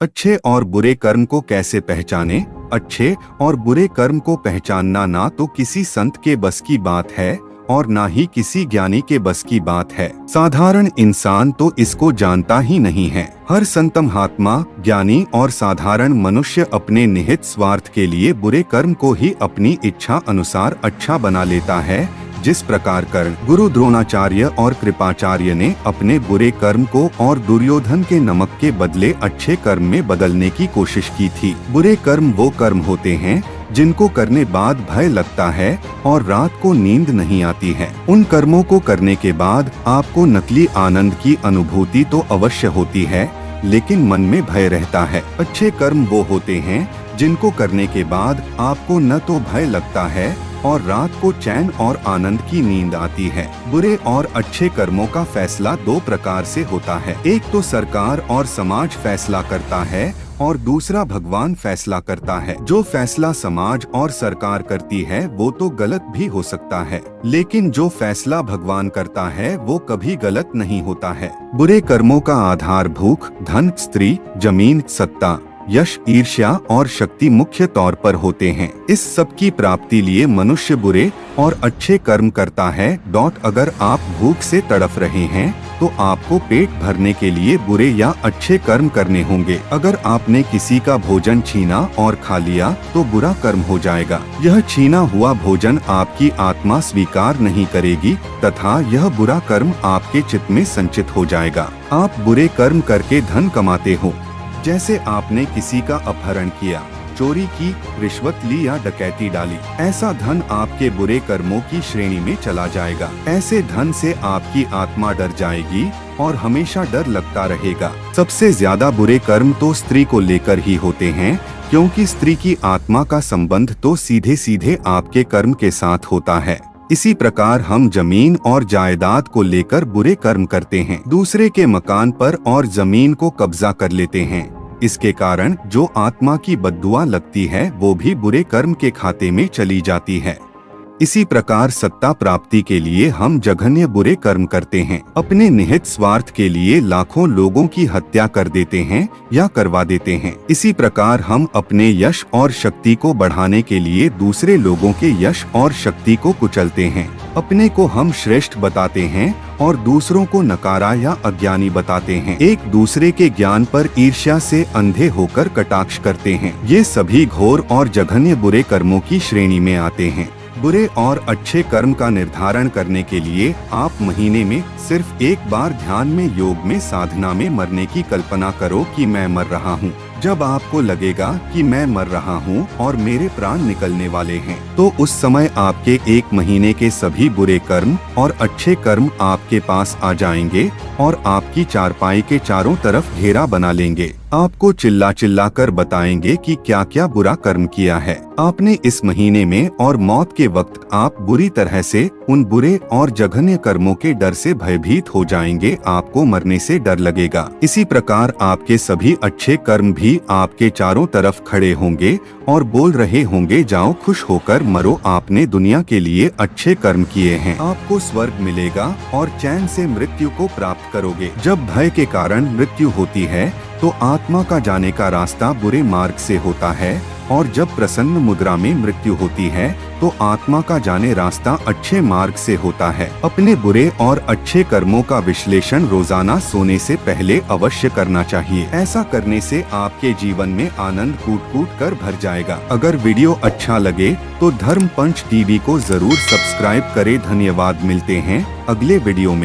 अच्छे और बुरे कर्म को कैसे पहचानें? अच्छे और बुरे कर्म को पहचानना ना तो किसी संत के बस की बात है और ना ही किसी ज्ञानी के बस की बात है। साधारण इंसान तो इसको जानता ही नहीं है। हर संत महात्मा, ज्ञानी और साधारण मनुष्य अपने निहित स्वार्थ के लिए बुरे कर्म को ही अपनी इच्छा अनुसार अच्छा बना लेता है। जिस प्रकार कर्ण, गुरु द्रोणाचार्य और कृपाचार्य ने अपने बुरे कर्म को और दुर्योधन के नमक के बदले अच्छे कर्म में बदलने की कोशिश की थी। बुरे कर्म वो कर्म होते हैं जिनको करने बाद भय लगता है और रात को नींद नहीं आती है। उन कर्मों को करने के बाद आपको नकली आनंद की अनुभूति तो अवश्य होती है, लेकिन मन में भय रहता है। अच्छे कर्म वो होते हैं जिनको करने के बाद आपको न तो भय लगता है और रात को चैन और आनंद की नींद आती है। बुरे और अच्छे कर्मों का फैसला दो प्रकार से होता है। एक तो सरकार और समाज फैसला करता है और दूसरा भगवान फैसला करता है। जो फैसला समाज और सरकार करती है वो तो गलत भी हो सकता है, लेकिन जो फैसला भगवान करता है वो कभी गलत नहीं होता है। बुरे कर्मों का आधार भूख, धन, स्त्री, जमीन, सत्ता, यश, ईर्ष्या और शक्ति मुख्य तौर पर होते हैं। इस सब की प्राप्ति लिए मनुष्य बुरे और अच्छे कर्म करता है। अगर आप भूख से तड़फ रहे हैं तो आपको पेट भरने के लिए बुरे या अच्छे कर्म करने होंगे। अगर आपने किसी का भोजन छीना और खा लिया तो बुरा कर्म हो जाएगा। यह छीना हुआ भोजन आपकी आत्मा स्वीकार नहीं करेगी तथा यह बुरा कर्म आपके चित्त में संचित हो जाएगा। आप बुरे कर्म करके धन कमाते हो, जैसे आपने किसी का अपहरण किया, चोरी की, रिश्वत ली या डकैती डाली। ऐसा धन आपके बुरे कर्मों की श्रेणी में चला जाएगा। ऐसे धन से आपकी आत्मा डर जाएगी और हमेशा डर लगता रहेगा। सबसे ज्यादा बुरे कर्म तो स्त्री को लेकर ही होते हैं, क्योंकि स्त्री की आत्मा का संबंध तो सीधे सीधे आपके कर्म के साथ होता है। इसी प्रकार हम जमीन और जायदाद को लेकर बुरे कर्म करते हैं। दूसरे के मकान पर और जमीन को कब्जा कर लेते हैं। इसके कारण जो आत्मा की बद्दुआ लगती है वो भी बुरे कर्म के खाते में चली जाती है। इसी प्रकार सत्ता प्राप्ति के लिए हम जघन्य बुरे कर्म करते हैं। अपने निहित स्वार्थ के लिए लाखों लोगों की हत्या कर देते हैं या करवा देते हैं। इसी प्रकार हम अपने यश और शक्ति को बढ़ाने के लिए दूसरे लोगों के यश और शक्ति को कुचलते हैं। अपने को हम श्रेष्ठ बताते हैं और दूसरों को नकारा या अज्ञानी बताते हैं। एक दूसरे के ज्ञान पर ईर्ष्या से अंधे होकर कटाक्ष करते हैं। ये सभी घोर और जघन्य बुरे कर्मों की श्रेणी में आते हैं। बुरे और अच्छे कर्म का निर्धारण करने के लिए आप महीने में सिर्फ एक बार ध्यान में, योग में, साधना में मरने की कल्पना करो कि मैं मर रहा हूँ। जब आपको लगेगा कि मैं मर रहा हूँ और मेरे प्राण निकलने वाले हैं, तो उस समय आपके एक महीने के सभी बुरे कर्म और अच्छे कर्म आपके पास आ जाएंगे और आपकी चारपाई के चारों तरफ घेरा बना लेंगे। आपको चिल्ला चिल्ला कर बताएंगे कि क्या क्या बुरा कर्म किया है आपने इस महीने में, और मौत के वक्त आप बुरी तरह से उन बुरे और जघन्य कर्मों के डर से भयभीत हो जाएंगे। आपको मरने से डर लगेगा। इसी प्रकार आपके सभी अच्छे कर्म भी आपके चारों तरफ खड़े होंगे और बोल रहे होंगे, जाओ खुश होकर मरो, आपने दुनिया के लिए अच्छे कर्म किए हैं। आपको स्वर्ग मिलेगा और चैन से मृत्यु को प्राप्त करोगे। जब भय के कारण मृत्यु होती है तो आत्मा का जाने का रास्ता बुरे मार्ग से होता है, और जब प्रसन्न मुद्रा में मृत्यु होती है तो आत्मा का जाने रास्ता अच्छे मार्ग से होता है। अपने बुरे और अच्छे कर्मों का विश्लेषण रोजाना सोने से पहले अवश्य करना चाहिए। ऐसा करने से आपके जीवन में आनंद कूट कूट कर भर जाएगा। अगर वीडियो अच्छा लगे तो धर्म पंच टीवी को जरूर सब्सक्राइब करें। धन्यवाद। मिलते हैं अगले वीडियो में।